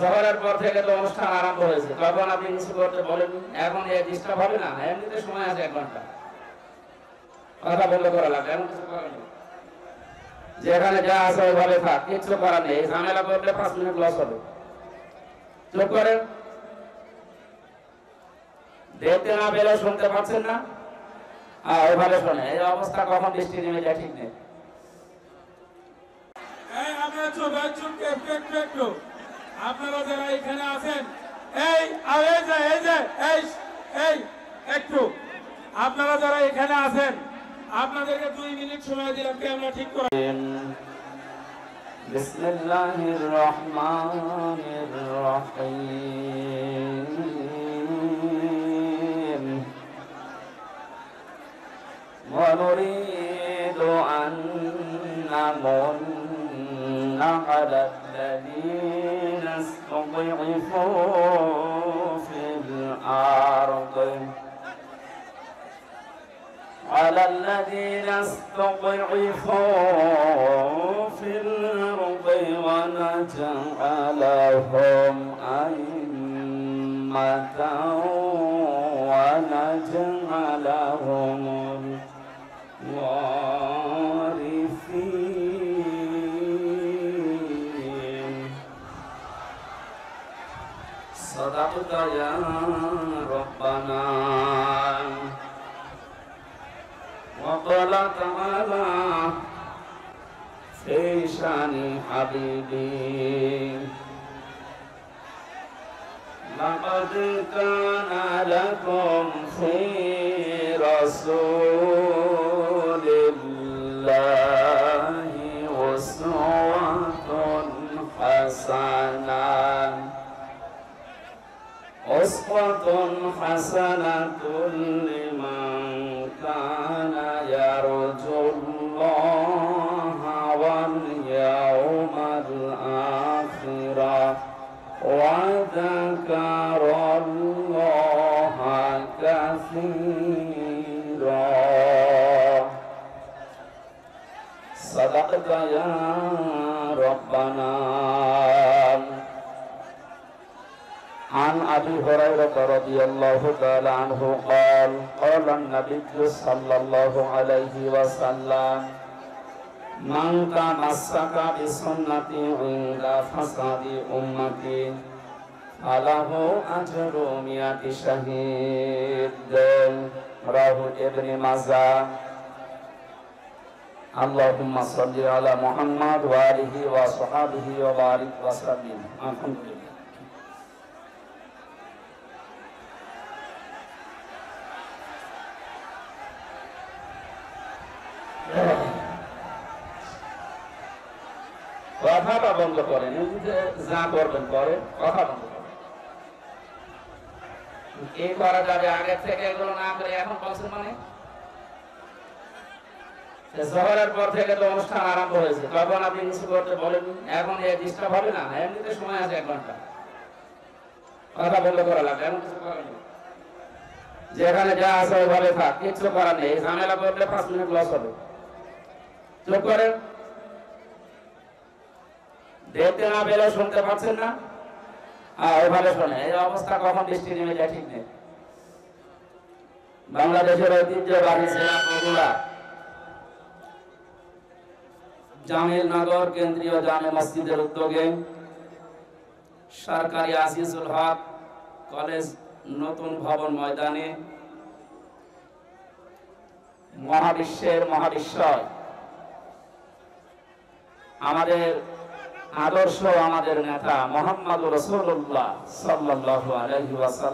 শহরের পর থেকে তো অনুষ্ঠান আরম্ভ হয়েছে, তখন আপনি কিছু করতে বলেন। এখন এই ডিস্টার্ব হবে না, এমনিতে সময় আছে 1 ঘন্টা, কথা বললে করা লাগবে, এমন কিছু করার নেই। যেখানে যা আছে ওইভাবে থাক, কিছু করার নেই। ঝামেলা করলে 5 মিনিট লস হবে। চুপ করেন, দেখতে না পেলে শুনতে পাচ্ছেন না, ওইভাবে শোনে। এই অবস্থা কখন বৃষ্টি নেমে যায় ঠিক নেই। আপনারা যারা এখানে আছেন, একটু আপনারা যারা এখানে আছেন, আপনাদেরকে 2 মিনিট সময় দিলাম ক্যামেরা ঠিক করে। বিসমিল্লাহির রহমানির রহিম। ওয়া নুরিদু আন নামুন্না আলাল্লাযীনা ইসতুদঈফু ফিল আরদি على الذين استضعفوا في الأرض ونجعلهم أئمة ونجعلهم الوارثين. صدقت يا ربنا. وقال تعالى في شان حبيبي لقد كان لكم في رسول الله أسوة حسنة لمن كان يرجو الله واليوم الآخر وذكر الله كثيرا. صدقت يا ربنا. عن أبي هريرة رضي الله تعالى عنه قال قال النبي صلى الله عليه وسلم من تمسك بسنتي عند فساد أمتي فله أجر 100 شهيد. رواه ابن ماجه. اللهم صل على محمد وآله وصحبه وبارك وسلم. الحمد لله. কথাটা বন্ধ করেন, যা করবেন করে, কথা বন্ধ করেন। কি করা যাবে আগে থেকে এগুলো না করে এখন বলছেন মানে? শহরের পর থেকে তো অনুষ্ঠান আরম্ভ হয়েছে, তখন আপনি কিছু করতে বলেন। এখন এই ডিস্টার্ব হবে না, এমনিতে সময় আছে 1 ঘন্টা, কথা বন্ধ করা লাগবে, এমন কিছু করার নেই। যেখানে যা আছে ওইভাবে থাক, কিছু করার নেই। ঝামেলা করলে 5 মিনিট লস হবে। চুপ করেন, দেখতে না পেলে শুনতে পাচ্ছেন না, ওইভাবে শোনে। এই অবস্থা কখন বৃষ্টি নেমে যায় ঠিক নেই। বাংলাদেশের ঐতিহ্যবাহী জেলা বগুড়া জামিলনগর কেন্দ্রীয় জামে মসজিদের উদ্যোগে সরকারি আজিজুল হক কলেজ নতুন ভবন ময়দানে মহাবিশ্বের মহাবিশ্বয় আমাদের আদর্শ, আমাদের নেতা মুহাম্মদ রাসূলুল্লাহ সাল্লাল্লাহু আলাইহি ওয়াসাল্লাম